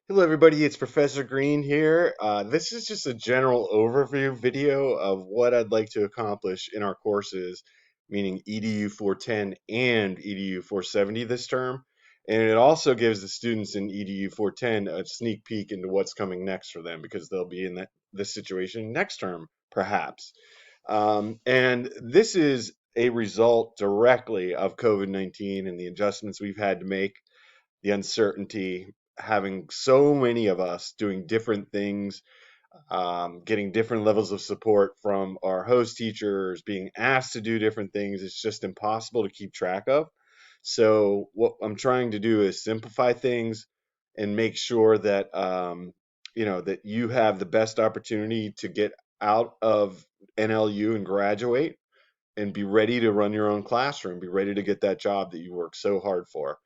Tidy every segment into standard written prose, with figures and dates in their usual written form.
Hello everybody, it's Professor Green here. This is just a general overview video of what I'd like to accomplish in our courses, meaning EDU 410 and EDU 470 this term. And it also gives the students in EDU 410 a sneak peek into what's coming next for them because they'll be in this situation next term, perhaps. And this is a result directly of COVID-19 and the adjustments we've had to make, the uncertainty, having so many of us doing different things, getting different levels of support from our host teachers, being asked to do different things. It's just impossible to keep track of. So, what I'm trying to do is simplify things and make sure that that you have the best opportunity to get out of NLU and graduate and be ready to run your own classroom, be ready to get that job that you work so hard for.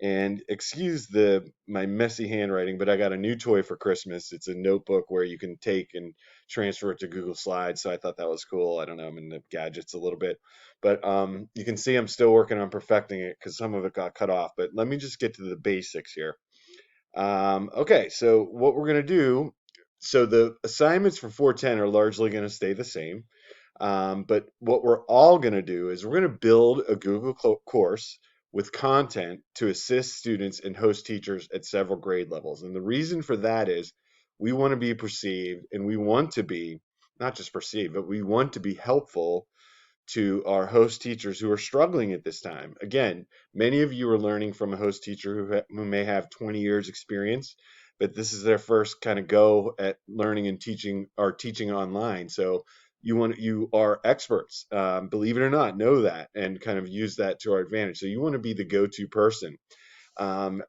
And excuse the my messy handwriting, but I got a new toy for Christmas. It's a notebook where you can take and transfer it to Google Slides. So I thought that was cool. I don't know, I'm into gadgets a little bit, but you can see I'm still working on perfecting it because some of it got cut off. But let me just get to the basics here. Okay, so what we're gonna do. So the assignments for 410 are largely going to stay the same. But what we're all going to do is we're going to build a Google course with content to assist students and host teachers at several grade levels. And the reason for that is we want to be perceived and we want to be not just perceived, but we want to be helpful to our host teachers who are struggling at this time. Again, many of you are learning from a host teacher who may have 20 years experience, but this is their first kind of go at learning and teaching or teaching online. So you are experts, believe it or not, know that and kind of use that to our advantage. So you want to be the go-to person,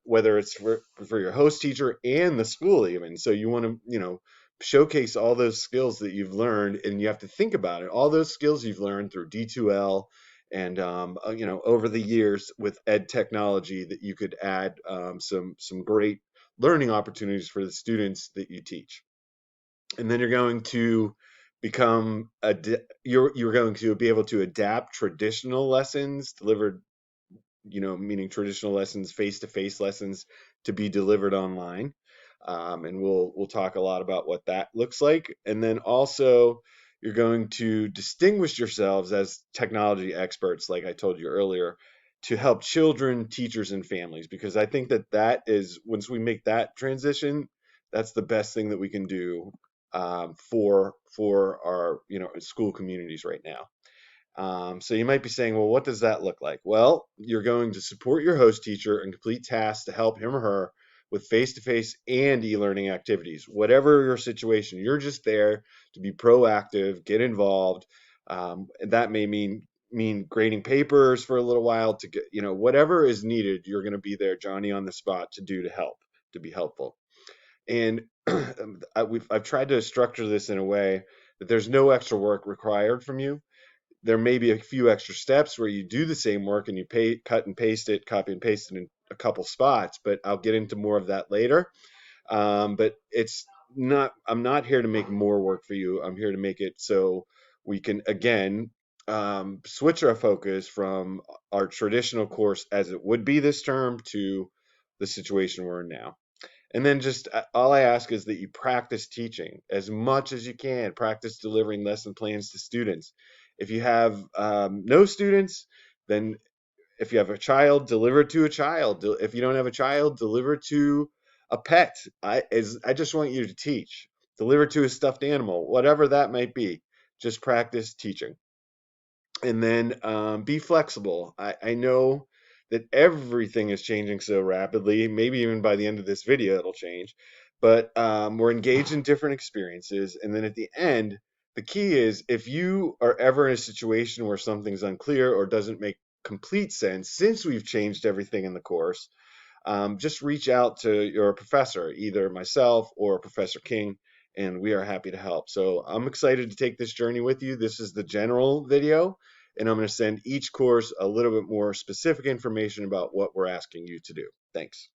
whether it's for your host teacher and the school even. So you want to showcase all those skills that you've learned, and you have to think about it. All those skills you've learned through D2L and over the years with ed technology that you could add some great learning opportunities for the students that you teach. And then you're going to become you're going to be able to adapt traditional lessons delivered, meaning traditional lessons, face-to-face lessons, to be delivered online. And we'll talk a lot about what that looks like. And then also, you're going to distinguish yourselves as technology experts, like I told you earlier, to help children, teachers, and families. Because I think that is, once we make that transition, that's the best thing that we can do for our school communities right now. So you might be saying, well, what does that look like? Well, you're going to support your host teacher and complete tasks to help him or her with face-to-face and e-learning activities. Whatever your situation, you're just there to be proactive, get involved. And that may mean grading papers for a little while to get, whatever is needed, you're going to be there, Johnny on the spot, to do to help, to be helpful. And I've tried to structure this in a way that there's no extra work required from you. There may be a few extra steps where you do the same work and you cut and paste it, copy and paste it in a couple spots, but I'll get into more of that later. But I'm not here to make more work for you. I'm here to make it so we can, again, switch our focus from our traditional course as it would be this term to the situation we're in now. And then just all I ask is that you practice teaching as much as you can. Practice delivering lesson plans to students. If you have no students, then if you have a child, deliver it to a child. If you don't have a child, deliver it to a pet. I just want you to teach. Deliver it to a stuffed animal, whatever that might be. Just practice teaching. And then be flexible. I know that everything is changing so rapidly. Maybe even by the end of this video, it'll change. But we're engaged in different experiences. And then at the end, the key is if you are ever in a situation where something's unclear or doesn't make complete sense, since we've changed everything in the course, just reach out to your professor, either myself or Professor King, and we are happy to help. So I'm excited to take this journey with you. This is the general video, and I'm going to send each course a little bit more specific information about what we're asking you to do. Thanks.